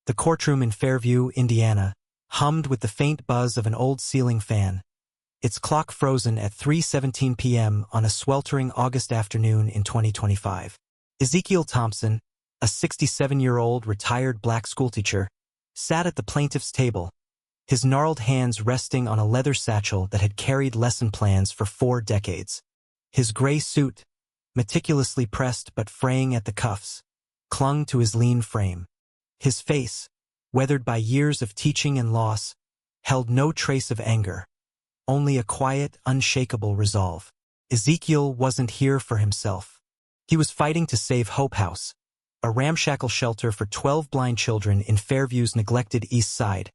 The courtroom in Fairview, Indiana, hummed with the faint buzz of an old ceiling fan, its clock frozen at 3:17 p.m. on a sweltering August afternoon in 2025. Ezekiel Thompson, a 67-year-old retired black schoolteacher, sat at the plaintiff's table, his gnarled hands resting on a leather satchel that had carried lesson plans for 4 decades. His gray suit, meticulously pressed but fraying at the cuffs, clung to his lean frame. His face, weathered by years of teaching and loss, held no trace of anger, only a quiet, unshakable resolve. Ezekiel wasn't here for himself. He was fighting to save Hope House, a ramshackle shelter for 12 blind children in Fairview's neglected east side,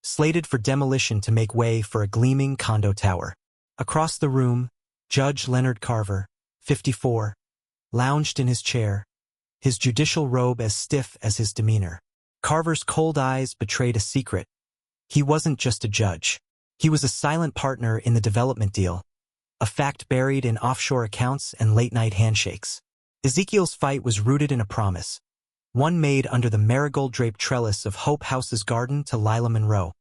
slated for demolition to make way for a gleaming condo tower. Across the room, Judge Leonard Carver, 54, lounged in his chair, his judicial robe as stiff as his demeanor. Carver's cold eyes betrayed a secret. He wasn't just a judge. He was a silent partner in the development deal, a fact buried in offshore accounts and late-night handshakes. Ezekiel's fight was rooted in a promise, one made under the marigold-draped trellis of Hope House's garden to Lila Monroe,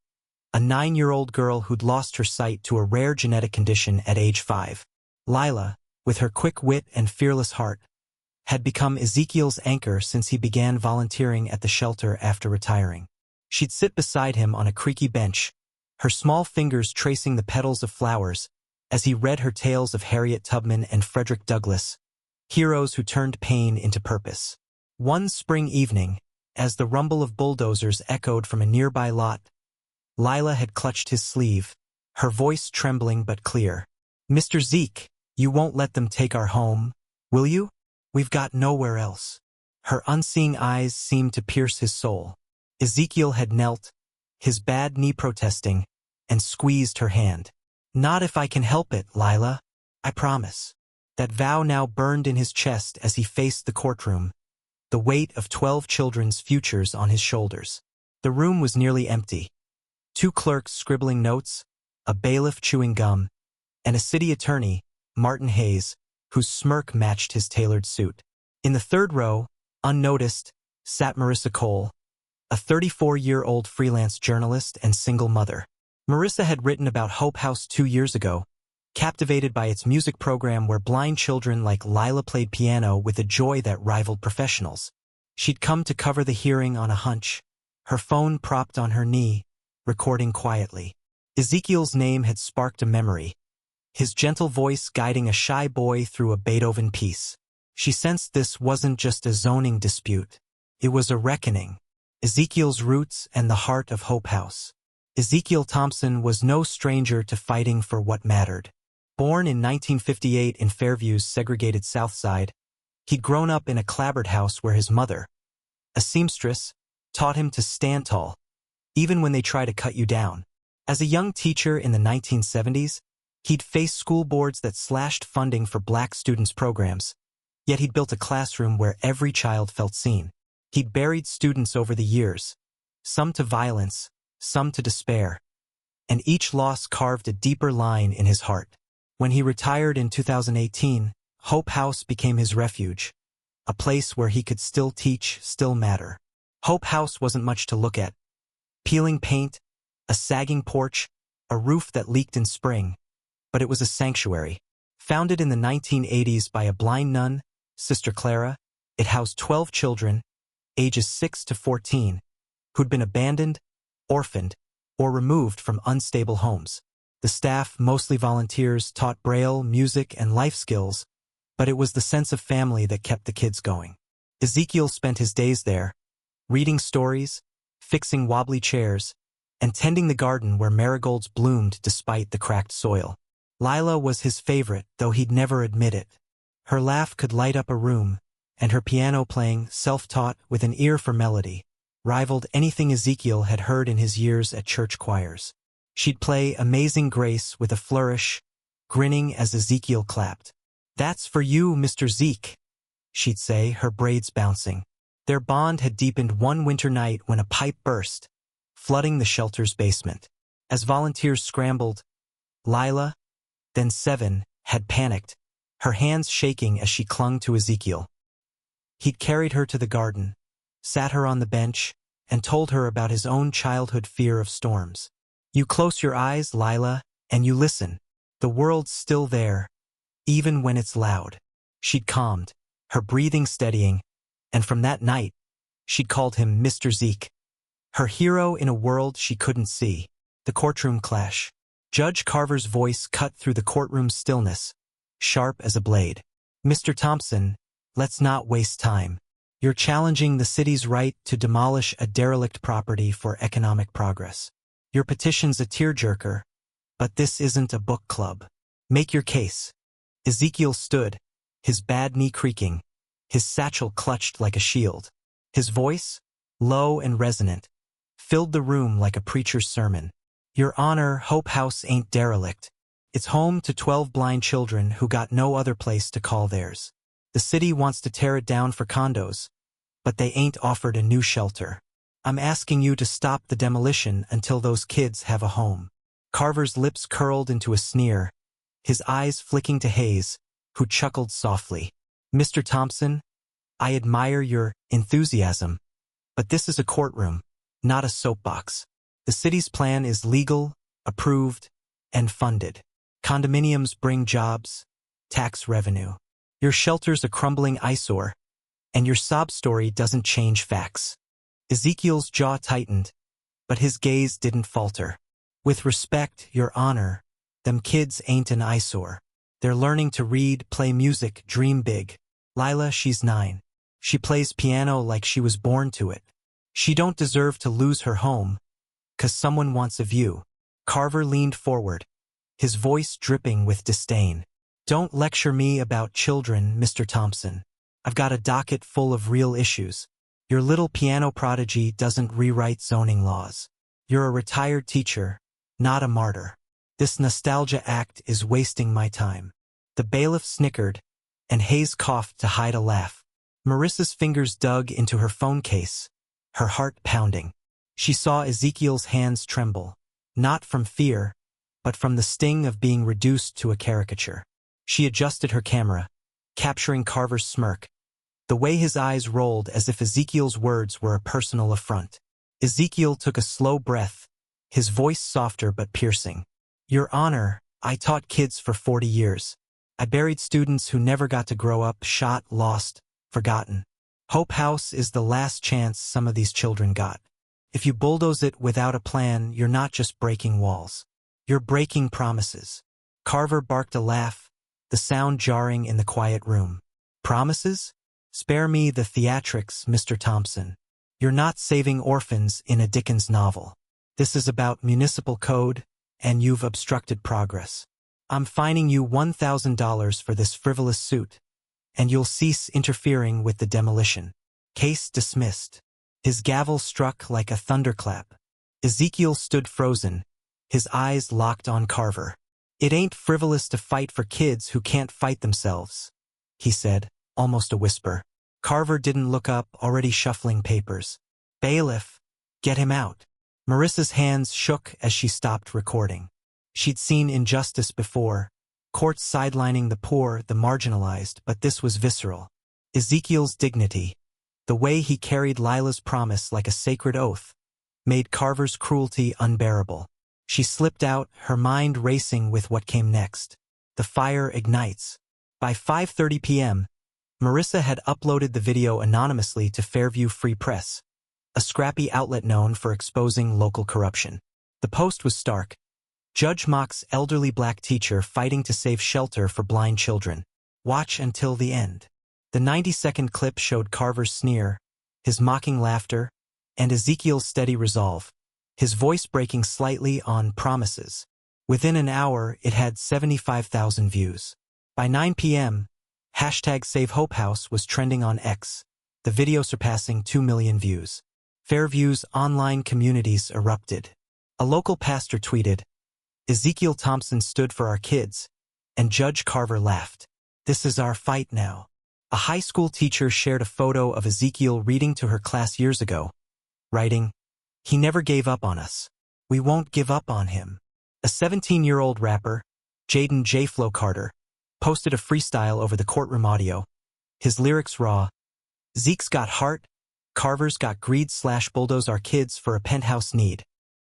a 9-year-old girl who'd lost her sight to a rare genetic condition at age 5. Lila, with her quick wit and fearless heart, had become Ezekiel's anchor since he began volunteering at the shelter after retiring. She'd sit beside him on a creaky bench, her small fingers tracing the petals of flowers, as he read her tales of Harriet Tubman and Frederick Douglass, heroes who turned pain into purpose. One spring evening, as the rumble of bulldozers echoed from a nearby lot, Lila had clutched his sleeve, her voice trembling but clear. "Mr. Zeke, you won't let them take our home, will you? We've got nowhere else." Her unseeing eyes seemed to pierce his soul. Ezekiel had knelt, his bad knee protesting, and squeezed her hand. "Not if I can help it, Lila. I promise." That vow now burned in his chest as he faced the courtroom, the weight of 12 children's futures on his shoulders. The room was nearly empty. 2 clerks scribbling notes, a bailiff chewing gum, and a city attorney, Martin Hayes, whose smirk matched his tailored suit. In the third row, unnoticed, sat Marissa Cole, a 34-year-old freelance journalist and single mother. Marissa had written about Hope House 2 years ago, captivated by its music program where blind children like Lila played piano with a joy that rivaled professionals. She'd come to cover the hearing on a hunch, her phone propped on her knee, recording quietly. Ezekiel's name had sparked a memory, his gentle voice guiding a shy boy through a Beethoven piece. She sensed this wasn't just a zoning dispute. It was a reckoning. Ezekiel's roots and the heart of Hope House. Ezekiel Thompson was no stranger to fighting for what mattered. Born in 1958 in Fairview's segregated South Side, he'd grown up in a clapboard house where his mother, a seamstress, taught him to stand tall, even when they try to cut you down. As a young teacher in the 1970s, he'd faced school boards that slashed funding for black students' programs, yet he'd built a classroom where every child felt seen. He'd buried students over the years, some to violence, some to despair, and each loss carved a deeper line in his heart. When he retired in 2018, Hope House became his refuge, a place where he could still teach, still matter. Hope House wasn't much to look at. Peeling paint, a sagging porch, a roof that leaked in spring, but it was a sanctuary. Founded in the 1980s by a blind nun, Sister Clara, it housed 12 children, ages 6 to 14, who'd been abandoned, orphaned, or removed from unstable homes. The staff, mostly volunteers, taught Braille, music, and life skills, but it was the sense of family that kept the kids going. Ezekiel spent his days there, reading stories, fixing wobbly chairs, and tending the garden where marigolds bloomed despite the cracked soil. Lila was his favorite, though he'd never admit it. Her laugh could light up a room, and her piano playing, self-taught with an ear for melody, rivaled anything Ezekiel had heard in his years at church choirs. She'd play Amazing Grace with a flourish, grinning as Ezekiel clapped. "That's for you, Mr. Zeke," she'd say, her braids bouncing. Their bond had deepened one winter night when a pipe burst, flooding the shelter's basement. As volunteers scrambled, Lila, then 7, had panicked, her hands shaking as she clung to Ezekiel. He'd carried her to the garden, sat her on the bench, and told her about his own childhood fear of storms. You close your eyes, Lila, and you listen. The world's still there, even when it's loud. She'd calmed, her breathing steadying, and from that night, she'd called him Mr. Zeke. Her hero in a world she couldn't see. The courtroom clash. Judge Carver's voice cut through the courtroom's stillness, sharp as a blade. Mr. Thompson, let's not waste time. You're challenging the city's right to demolish a derelict property for economic progress. Your petition's a tearjerker, but this isn't a book club. Make your case. Ezekiel stood, his bad knee creaking, his satchel clutched like a shield. His voice, low and resonant, filled the room like a preacher's sermon. Your Honor, Hope House ain't derelict. It's home to 12 blind children who got no other place to call theirs. The city wants to tear it down for condos, but they ain't offered a new shelter. I'm asking you to stop the demolition until those kids have a home. Carver's lips curled into a sneer, his eyes flicking to Hayes, who chuckled softly. Mr. Thompson, I admire your enthusiasm, but this is a courtroom, not a soapbox. The city's plan is legal, approved, and funded. Condominiums bring jobs, tax revenue. Your shelter's a crumbling eyesore, and your sob story doesn't change facts. Ezekiel's jaw tightened, but his gaze didn't falter. With respect, Your Honor, them kids ain't an eyesore. They're learning to read, play music, dream big. Lila, she's 9. She plays piano like she was born to it. She don't deserve to lose her home, 'cause someone wants a view. Carver leaned forward, his voice dripping with disdain. Don't lecture me about children, Mr. Thompson. I've got a docket full of real issues. Your little piano prodigy doesn't rewrite zoning laws. You're a retired teacher, not a martyr. This nostalgia act is wasting my time. The bailiff snickered, and Hayes coughed to hide a laugh. Marissa's fingers dug into her phone case, her heart pounding. She saw Ezekiel's hands tremble, not from fear, but from the sting of being reduced to a caricature. She adjusted her camera, capturing Carver's smirk, the way his eyes rolled as if Ezekiel's words were a personal affront. Ezekiel took a slow breath, his voice softer but piercing. Your Honor, I taught kids for 40 years. I buried students who never got to grow up, shot, lost, forgotten. Hope House is the last chance some of these children got. If you bulldoze it without a plan, you're not just breaking walls. You're breaking promises. Carver barked a laugh, the sound jarring in the quiet room. Promises? Spare me the theatrics, Mr. Thompson. You're not saving orphans in a Dickens novel. This is about municipal code, and you've obstructed progress. I'm fining you $1,000 for this frivolous suit, and you'll cease interfering with the demolition. Case dismissed. His gavel struck like a thunderclap. Ezekiel stood frozen, his eyes locked on Carver. It ain't frivolous to fight for kids who can't fight themselves, he said, almost a whisper. Carver didn't look up, already shuffling papers. Bailiff, get him out. Marissa's hands shook as she stopped recording. She'd seen injustice before, courts sidelining the poor, the marginalized, but this was visceral. Ezekiel's dignity, the way he carried Lila's promise like a sacred oath, made Carver's cruelty unbearable. She slipped out, her mind racing with what came next. The fire ignites. By 5:30 p.m., Marissa had uploaded the video anonymously to Fairview Free Press, a scrappy outlet known for exposing local corruption. The post was stark. Judge MOCKS' elderly black teacher fighting to save shelter for blind children. Watch until the end. The 90-second clip showed Carver's sneer, his mocking laughter, and Ezekiel's steady resolve, his voice breaking slightly on promises. Within an hour, it had 75,000 views. By 9 p.m., #SaveHopeHouse was trending on X, the video surpassing 2 million views. Fairview's online communities erupted. A local pastor tweeted, Ezekiel Thompson stood for our kids, and Judge Carver laughed. This is our fight now. A high school teacher shared a photo of Ezekiel reading to her class years ago, writing, He never gave up on us. We won't give up on him. A 17-year-old rapper, Jaden J. Flo Carter, posted a freestyle over the courtroom audio. His lyrics raw, Zeke's got heart, Carver's got greed/bulldoze our kids for a penthouse need.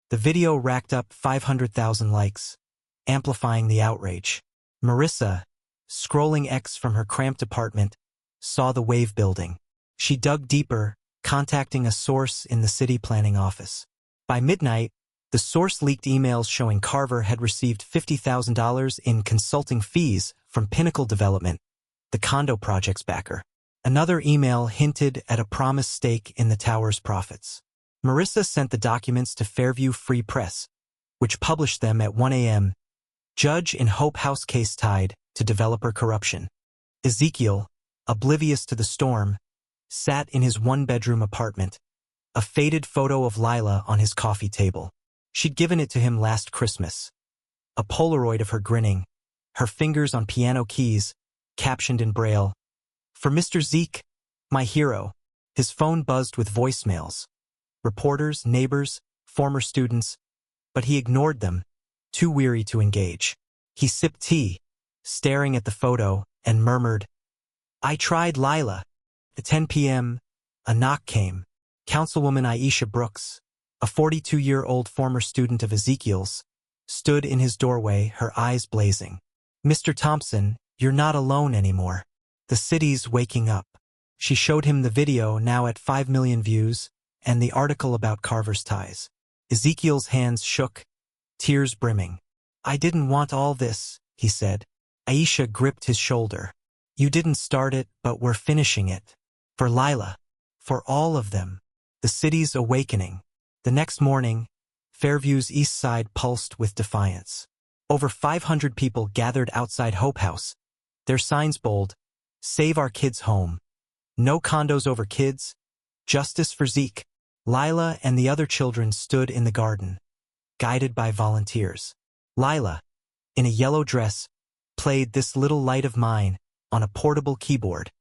The video racked up 500,000 likes, amplifying the outrage. Marissa, scrolling X from her cramped apartment, saw the wave building. She dug deeper, contacting a source in the city planning office. By midnight, the source leaked emails showing Carver had received $50,000 in consulting fees from Pinnacle Development, the condo project's backer. Another email hinted at a promised stake in the tower's profits. Marissa sent the documents to Fairview Free Press, which published them at 1 a.m. Judge in Hope House case tied to developer corruption. Ezekiel, oblivious to the storm, sat in his one-bedroom apartment, a faded photo of Lila on his coffee table. She'd given it to him last Christmas. A Polaroid of her grinning, her fingers on piano keys, captioned in Braille, "For Mr. Zeke, my hero." His phone buzzed with voicemails. Reporters, neighbors, former students, but he ignored them, too weary to engage. He sipped tea, staring at the photo, and murmured, "I tried Lila." At 10 p.m., a knock came. Councilwoman Aisha Brooks, a 42-year-old former student of Ezekiel's, stood in his doorway, her eyes blazing. "Mr. Thompson, you're not alone anymore. The city's waking up." She showed him the video, now at 5 million views, and the article about Carver's ties. Ezekiel's hands shook, tears brimming. "I didn't want all this," he said. Aisha gripped his shoulder. "You didn't start it, but we're finishing it. For Lila. For all of them. The city's awakening." The next morning, Fairview's east side pulsed with defiance. Over 500 people gathered outside Hope House, their signs bold, "Save our kids' home. No condos over kids. Justice for Zeke." Lila and the other children stood in the garden, guided by volunteers. Lila, in a yellow dress, played "This Little Light of Mine" on a portable keyboard,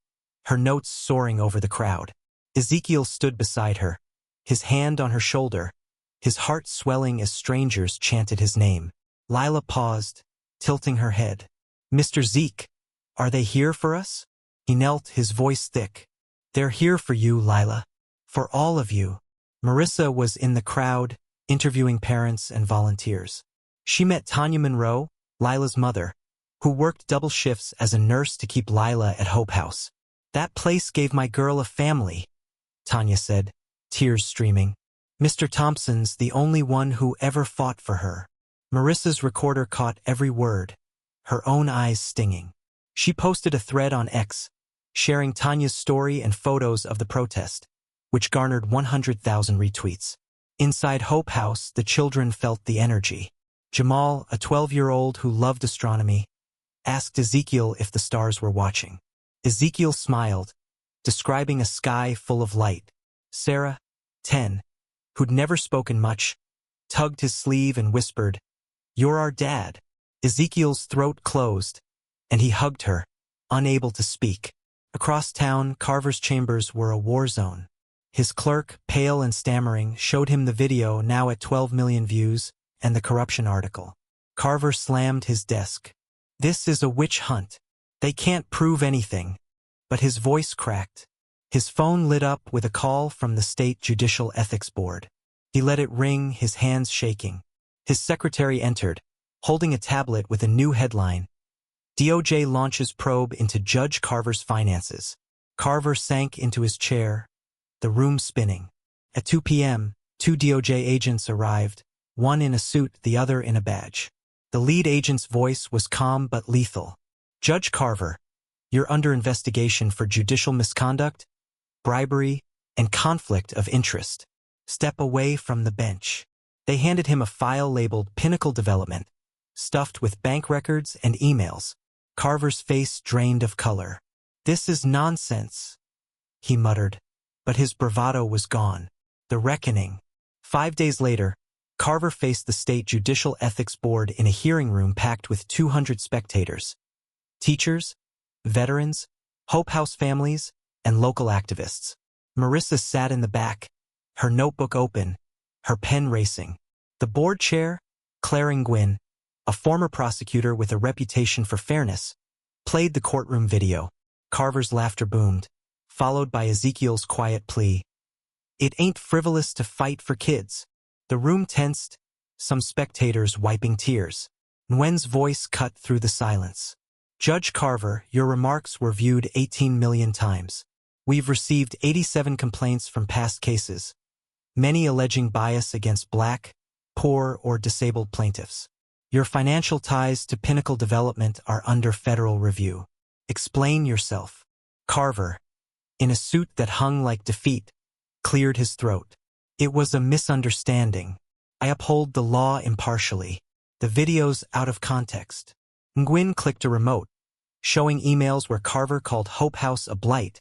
her notes soaring over the crowd. Ezekiel stood beside her, his hand on her shoulder, his heart swelling as strangers chanted his name. Lila paused, tilting her head. "Mr. Zeke, are they here for us?" He knelt, his voice thick. "They're here for you, Lila. For all of you." Marissa was in the crowd, interviewing parents and volunteers. She met Tanya Monroe, Lila's mother, who worked double shifts as a nurse to keep Lila at Hope House. "That place gave my girl a family," Tanya said, tears streaming. "Mr. Thompson's the only one who ever fought for her." Marissa's recorder caught every word, her own eyes stinging. She posted a thread on X, sharing Tanya's story and photos of the protest, which garnered 100,000 retweets. Inside Hope House, the children felt the energy. Jamal, a 12-year-old who loved astronomy, asked Ezekiel if the stars were watching. Ezekiel smiled, describing a sky full of light. Sarah, 10, who'd never spoken much, tugged his sleeve and whispered, "You're our dad." Ezekiel's throat closed, and he hugged her, unable to speak. Across town, Carver's chambers were a war zone. His clerk, pale and stammering, showed him the video, now at 12 million views, and the corruption article. Carver slammed his desk. "This is a witch hunt. They can't prove anything." But his voice cracked. His phone lit up with a call from the State Judicial Ethics Board. He let it ring, his hands shaking. His secretary entered, holding a tablet with a new headline: "DOJ launches probe into Judge Carver's finances." Carver sank into his chair, the room spinning. At 2 p.m., 2 DOJ agents arrived, one in a suit, the other in a badge. The lead agent's voice was calm but lethal. "Judge Carver, you're under investigation for judicial misconduct, bribery, and conflict of interest. Step away from the bench." They handed him a file labeled Pinnacle Development, stuffed with bank records and emails. Carver's face drained of color. "This is nonsense," he muttered, but his bravado was gone. The reckoning. 5 days later, Carver faced the State Judicial Ethics Board in a hearing room packed with 200 spectators. Teachers, veterans, Hope House families, and local activists. Marissa sat in the back, her notebook open, her pen racing. The board chair, Claire Gwynn, a former prosecutor with a reputation for fairness, played the courtroom video. Carver's laughter boomed, followed by Ezekiel's quiet plea, It ain't frivolous to fight for kids. The room tensed, some spectators wiping tears. Nguyen's voice cut through the silence. Judge Carver, your remarks were viewed 18 million times. We've received 87 complaints from past cases, many alleging bias against Black, poor, or disabled plaintiffs. Your financial ties to Pinnacle Development are under federal review. Explain yourself. Carver, in a suit that hung like defeat, cleared his throat. It was a misunderstanding. I uphold the law impartially. The video's out of context. Nguyen clicked a remote, showing emails where Carver called Hope House a blight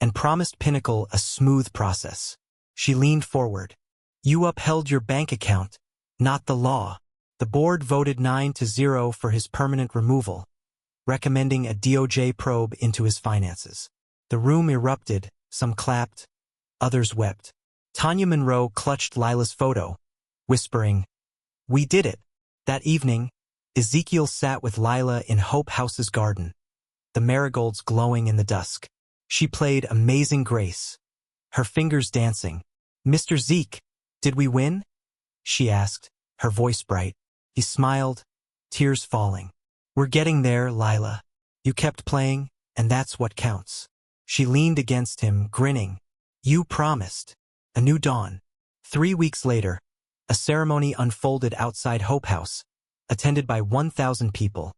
and promised Pinnacle a smooth process. She leaned forward. You upheld your bank account, not the law. The board voted 9-0 for his permanent removal, recommending a DOJ probe into his finances. The room erupted, some clapped, others wept. Tanya Monroe clutched Lila's photo, whispering, "We did it." That evening, Ezekiel sat with Lila in Hope House's garden, the marigolds glowing in the dusk. She played Amazing Grace, her fingers dancing. "Mr. Zeke, did we win?" she asked, her voice bright. He smiled, tears falling. "We're getting there, Lila. You kept playing, and that's what counts." She leaned against him, grinning. "You promised. A new dawn." 3 weeks later, a ceremony unfolded outside Hope House, attended by 1,000 people.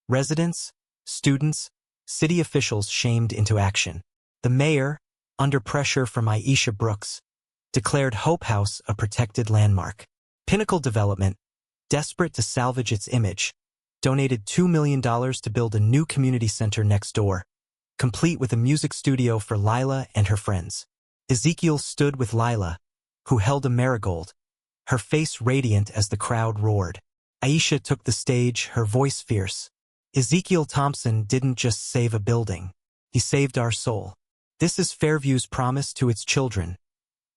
Residents, students, city officials shamed into action. The mayor, under pressure from Aisha Brooks, declared Hope House a protected landmark. Pinnacle Development, desperate to salvage its image, donated $2 million to build a new community center next door, complete with a music studio for Lila and her friends. Ezekiel stood with Lila, who held a marigold, her face radiant as the crowd roared. Aisha took the stage, her voice fierce. Ezekiel Thompson didn't just save a building. He saved our soul. This is Fairview's promise to its children.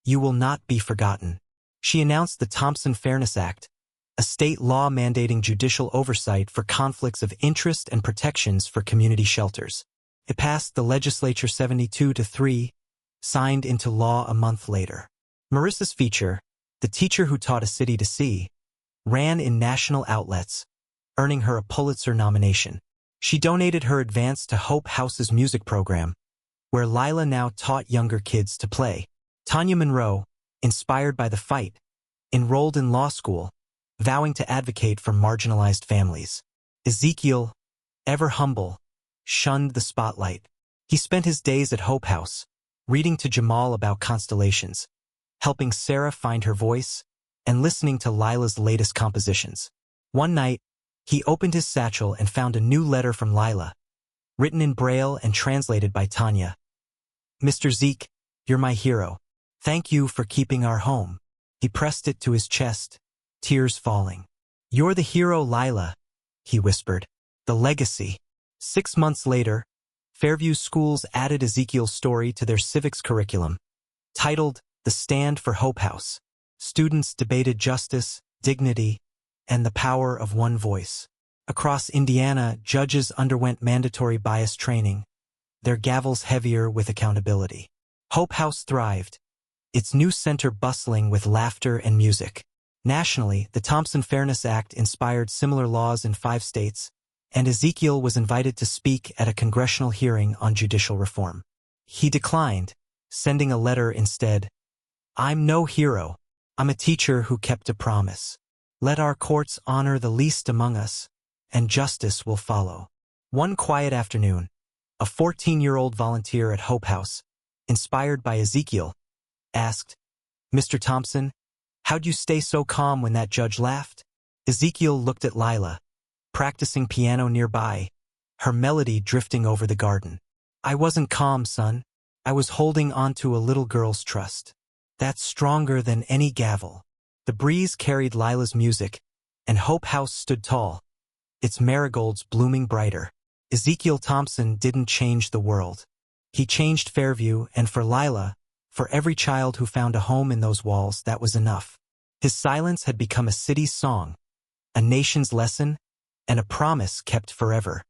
You will not be forgotten. She announced the Thompson Fairness Act, a state law mandating judicial oversight for conflicts of interest and protections for community shelters. It passed the legislature 72-3, signed into law a month later. Marissa's feature, The Teacher Who Taught a City to See, ran in national outlets, earning her a Pulitzer nomination. She donated her advance to Hope House's music program, where Lila now taught younger kids to play. Tanya Monroe, inspired by the fight, enrolled in law school, vowing to advocate for marginalized families. Ezekiel, ever humble, shunned the spotlight. He spent his days at Hope House, reading to Jamal about constellations, helping Sarah find her voice, and listening to Lila's latest compositions. One night, he opened his satchel and found a new letter from Lila, written in Braille and translated by Tanya. "Mr. Zeke, you're my hero. Thank you for keeping our home." He pressed it to his chest, tears falling. "You're the hero, Lila," he whispered. "The legacy." 6 months later, Fairview schools added Ezekiel's story to their civics curriculum. Titled The Stand for Hope House, students debated justice, dignity, and the power of one voice. Across Indiana, judges underwent mandatory bias training, their gavels heavier with accountability. Hope House thrived, its new center bustling with laughter and music. Nationally, the Thompson Fairness Act inspired similar laws in 5 states, and Ezekiel was invited to speak at a congressional hearing on judicial reform. He declined, sending a letter instead. "I'm no hero. I'm a teacher who kept a promise. Let our courts honor the least among us, and justice will follow." One quiet afternoon, a 14-year-old volunteer at Hope House, inspired by Ezekiel, asked, "Mr. Thompson, how'd you stay so calm when that judge laughed?" Ezekiel looked at Lila, practicing piano nearby, her melody drifting over the garden. "I wasn't calm, son. I was holding on to a little girl's trust. That's stronger than any gavel." The breeze carried Lila's music, and Hope House stood tall, its marigolds blooming brighter. Ezekiel Thompson didn't change the world. He changed Fairview, and for Lila, for every child who found a home in those walls, that was enough. His silence had become a city's song, a nation's lesson, and a promise kept forever.